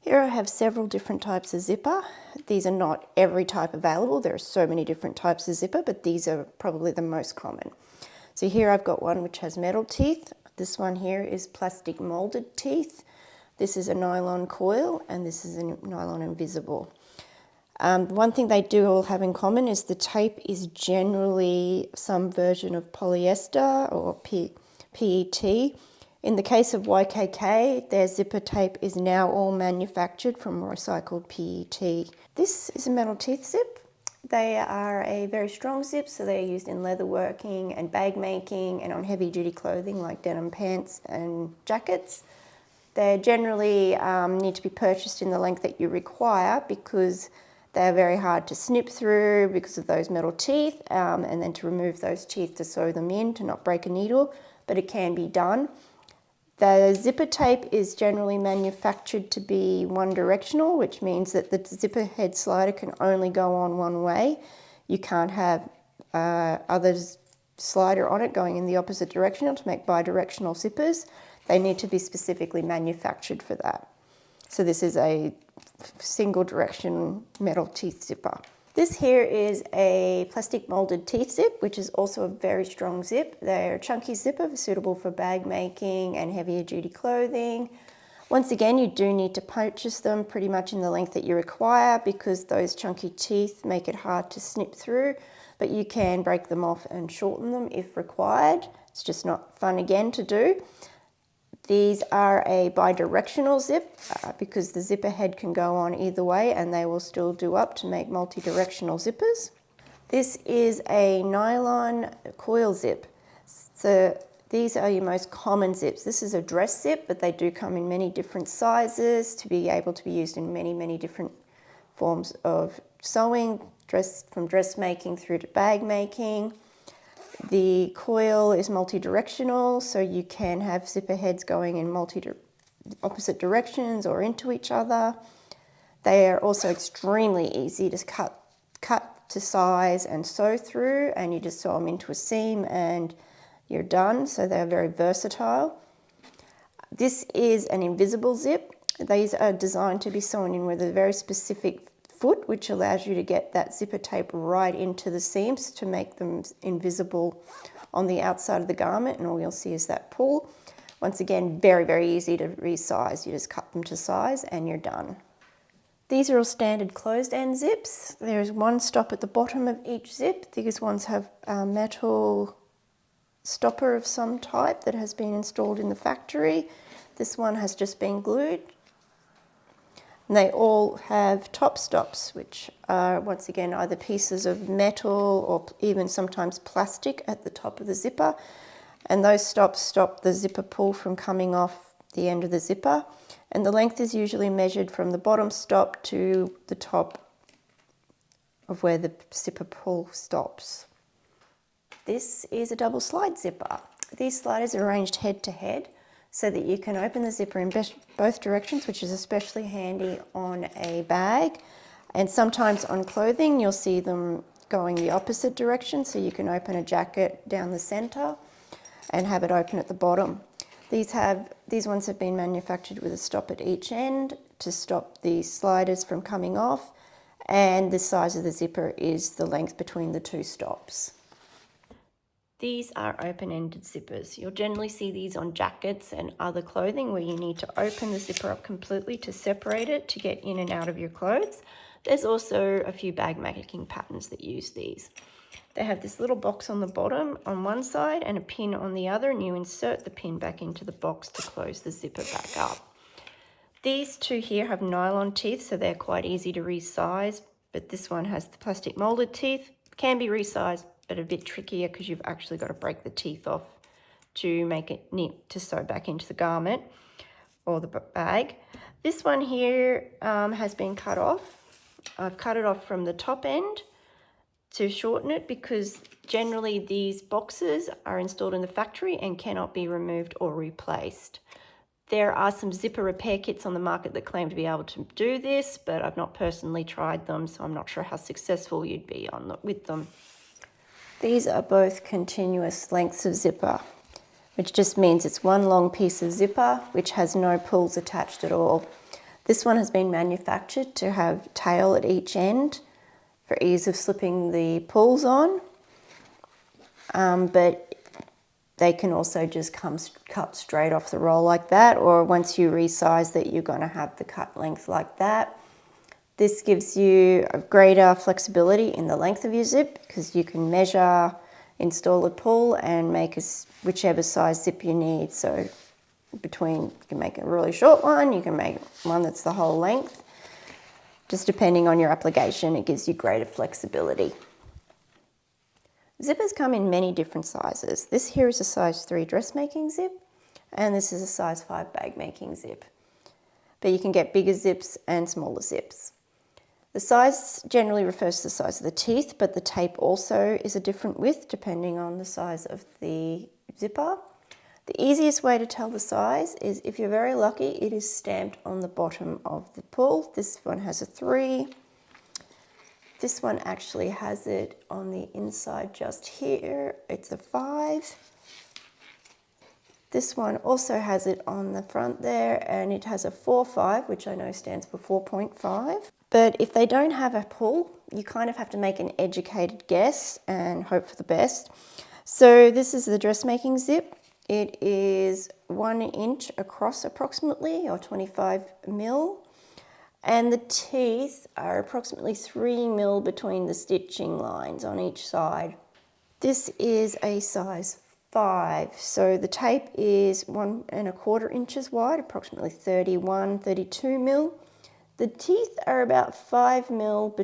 Here I have several different types of zipper. These are not every type available. There are so many different types of zipper, but these are probably the most common. So here I've got one which has metal teeth. This one here is plastic molded teeth. This is a nylon coil, and this is a nylon invisible. One thing they do all have in common is the tape is generally some version of polyester or PET. In the case of YKK, their zipper tape is now all manufactured from recycled PET. This is a metal teeth zip. They are a very strong zip, so they're used in leatherworking and bag making and on heavy duty clothing like denim pants and jackets. They generally need to be purchased in the length that you require because they're very hard to snip through because of those metal teeth, and then to remove those teeth to sew them in to not break a needle, but it can be done. The zipper tape is generally manufactured to be one directional, which means that the zipper head slider can only go on one way. You can't have other slider on it going in the opposite direction to make bidirectional zippers. They need to be specifically manufactured for that. So this is a single direction metal teeth zipper. This here is a plastic molded teeth zip, which is also a very strong zip. They're a chunky zipper suitable for bag making and heavier duty clothing. Once again, you do need to purchase them pretty much in the length that you require because those chunky teeth make it hard to snip through, but you can break them off and shorten them if required. It's just not fun again to do. These are a bidirectional zip because the zipper head can go on either way and they will still do up to make multi-directional zippers. This is a nylon coil zip. So these are your most common zips. This is a dress zip, but they do come in many different sizes to be able to be used in many different forms of sewing, from dressmaking through to bag making. The coil is multi-directional, so you can have zipper heads going in opposite directions or into each other. They are also extremely easy to cut to size and sew through, and you just sew them into a seam and you're done. So they're very versatile. This is an invisible zip. These are designed to be sewn in with a very specific foot, which allows you to get that zipper tape right into the seams to make them invisible on the outside of the garment, and all you'll see is that pull. Once again, very easy to resize. You just cut them to size and you're done. These are all standard closed end zips. There's one stop at the bottom of each zip. These ones have a metal stopper of some type that has been installed in the factory. This one has just been glued. And they all have top stops, which are once again either pieces of metal or even sometimes plastic at the top of the zipper. And those stops stop the zipper pull from coming off the end of the zipper. And the length is usually measured from the bottom stop to the top of where the zipper pull stops. This is a double slide zipper. These sliders are arranged head to head, so that you can open the zipper in both directions, which is especially handy on a bag. And sometimes on clothing, you'll see them going the opposite direction, so you can open a jacket down the center and have it open at the bottom. These ones have been manufactured with a stop at each end to stop the sliders from coming off, and the size of the zipper is the length between the two stops. These are open-ended zippers. You'll generally see these on jackets and other clothing where you need to open the zipper up completely to separate it to get in and out of your clothes. There's also a few bag making patterns that use these. They have this little box on the bottom on one side and a pin on the other, and you insert the pin back into the box to close the zipper back up. These two here have nylon teeth, so they're quite easy to resize, but this one has the plastic molded teeth, can be resized, but a bit trickier because you've actually got to break the teeth off to make it neat to sew back into the garment or the bag. This one here has been cut off. I've cut it off from the top end to shorten it because generally these boxes are installed in the factory and cannot be removed or replaced. There are some zipper repair kits on the market that claim to be able to do this, but I've not personally tried them, so I'm not sure how successful you'd be with them. These are both continuous lengths of zipper, which just means it's one long piece of zipper which has no pulls attached at all. This one has been manufactured to have tail at each end for ease of slipping the pulls on, but they can also just come cut straight off the roll like that, or once you resize that, you're going to have the cut length like that. This gives you a greater flexibility in the length of your zip because you can measure, install a pull and make whichever size zip you need. So you can make a really short one, you can make one that's the whole length. Just depending on your application, it gives you greater flexibility. Zippers come in many different sizes. This here is a size 3 dressmaking zip, and this is a size 5 bag making zip. But you can get bigger zips and smaller zips. The size generally refers to the size of the teeth, but the tape also is a different width depending on the size of the zipper. The easiest way to tell the size is, if you're very lucky, it is stamped on the bottom of the pull. This one has a 3. This one actually has it on the inside just here. It's a 5. This one also has it on the front there, and it has a 4-5, which I know stands for 4.5. But if they don't have a pull, you kind of have to make an educated guess and hope for the best. So this is the dressmaking zip. It is 1 inch across approximately, or 25 mil. And the teeth are approximately 3 mil between the stitching lines on each side. This is a size 5. So the tape is 1 1/4 inches wide, approximately 31, 32 mil. The teeth are about 5 mil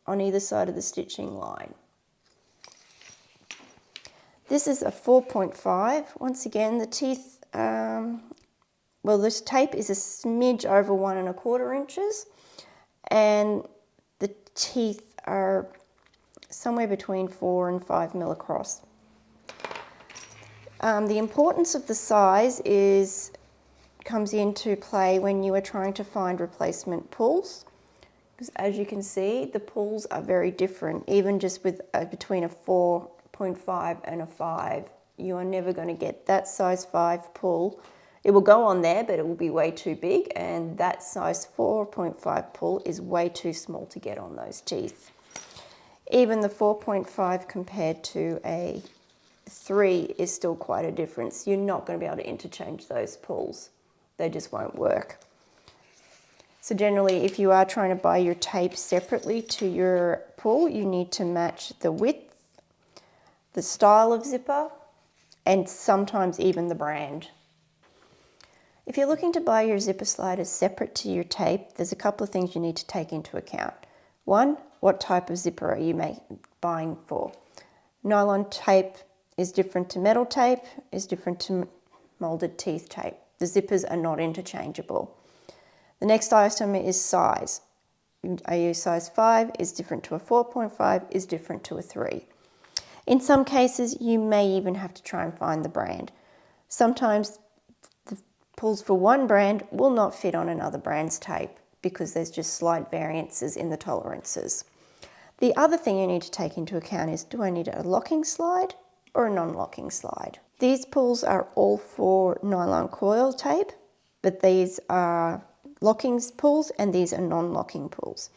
on either side of the stitching line. This is a 4.5. Once again, the teeth, this tape is a smidge over 1 1/4 inches, and the teeth are somewhere between 4 and 5 mil across. The importance of the size comes into play when you are trying to find replacement pulls, because as you can see, the pulls are very different. Even just with between a 4.5 and a 5, you are never going to get that size 5 pull. It will go on there, but it will be way too big, and that size 4.5 pull is way too small to get on those teeth. Even the 4.5 compared to a 3 is still quite a difference. You're not going to be able to interchange those pulls. They just won't work. So generally, if you are trying to buy your tape separately to your pull, you need to match the width, the style of zipper, and sometimes even the brand. If you're looking to buy your zipper sliders separate to your tape, there's a couple of things you need to take into account. One, what type of zipper are you buying for? Nylon tape is different to metal tape, is different to molded teeth tape. The zippers are not interchangeable. The next item is size. I use size 5 is different to a 4.5, is different to a 3. In some cases, you may even have to try and find the brand. Sometimes the pulls for one brand will not fit on another brand's tape because there's just slight variances in the tolerances. The other thing you need to take into account is, do I need a locking slide or a non-locking slide? These pulls are all for nylon coil tape, but these are locking pulls and these are non-locking pulls.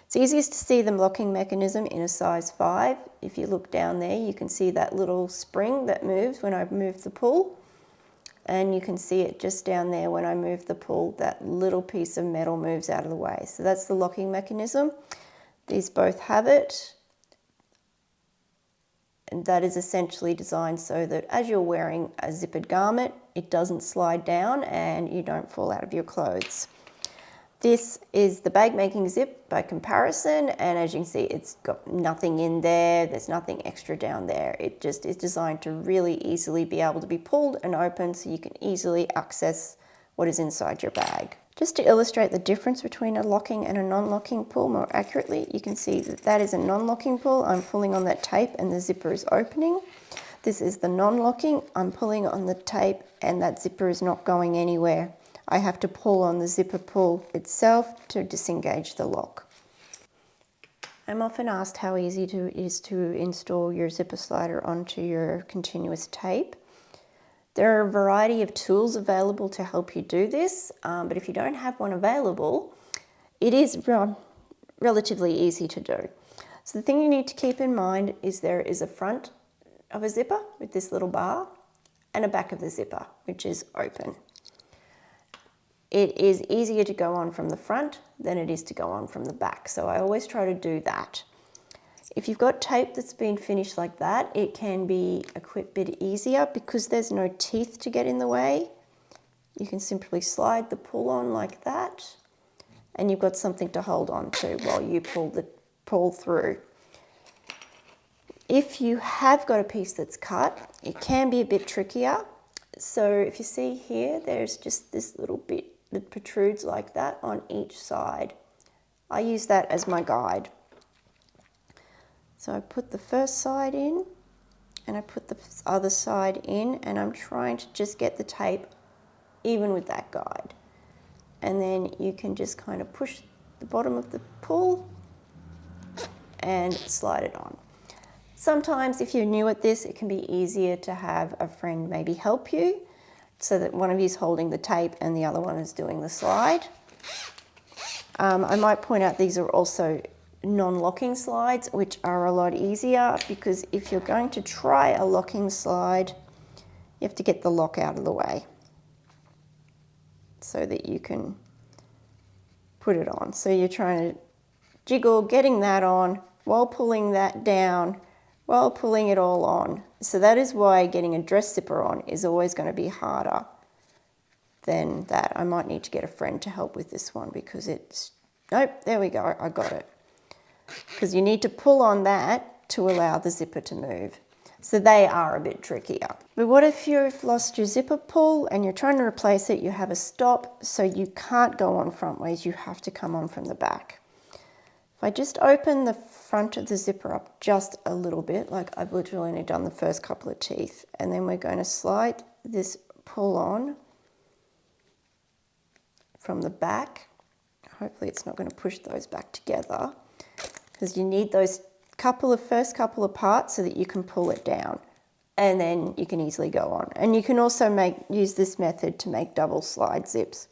It's easiest to see the locking mechanism in a size 5. If you look down there, you can see that little spring that moves when I move the pull, and you can see it just down there when I move the pull, that little piece of metal moves out of the way. So that's the locking mechanism. These both have it. And that is essentially designed so that as you're wearing a zippered garment, it doesn't slide down and you don't fall out of your clothes. This is the bag making zip by comparison, and as you can see, it's got nothing in there, there's nothing extra down there. It just is designed to really easily be able to be pulled and opened so you can easily access what is inside your bag. Just to illustrate the difference between a locking and a non-locking pull more accurately, you can see that that is a non-locking pull. I'm pulling on that tape and the zipper is opening. This is the non-locking. I'm pulling on the tape and that zipper is not going anywhere. I have to pull on the zipper pull itself to disengage the lock. I'm often asked how easy it is to install your zipper slider onto your continuous tape. There are a variety of tools available to help you do this, but if you don't have one available, it is relatively easy to do. So the thing you need to keep in mind is there is a front of a zipper with this little bar and a back of the zipper, which is open. It is easier to go on from the front than it is to go on from the back, so I always try to do that. If you've got tape that's been finished like that, it can be a quick bit easier because there's no teeth to get in the way. You can simply slide the pull on like that, and you've got something to hold on to while you pull through. If you have got a piece that's cut, it can be a bit trickier. So if you see here, there's just this little bit that protrudes like that on each side. I use that as my guide. So I put the first side in and I put the other side in, and I'm trying to just get the tape even with that guide. And then you can just kind of push the bottom of the pull and slide it on. Sometimes if you're new at this, it can be easier to have a friend maybe help you so that one of you is holding the tape and the other one is doing the slide. I might point out these are also non-locking slides, which are a lot easier because if you're going to try a locking slide, you have to get the lock out of the way so that you can put it on. So you're trying to jiggle, getting that on while pulling that down, while pulling it all on. So that is why getting a dress zipper on is always going to be harder than that. I might need to get a friend to help with this one because it's, nope, there we go, I got it. Because you need to pull on that to allow the zipper to move. So they are a bit trickier. But what if you've lost your zipper pull and you're trying to replace it, you have a stop, so you can't go on front ways, you have to come on from the back. If I just open the front of the zipper up just a little bit, like I've literally only done the first couple of teeth, and then we're going to slide this pull on from the back. Hopefully it's not going to push those back together, because you need those first couple of parts so that you can pull it down, and then you can easily go on. And you can also use this method to make double slide zips.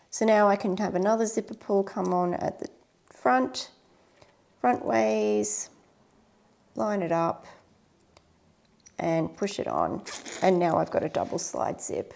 So now I can have another zipper pull come on at the front ways, line it up and push it on, and now I've got a double slide zip.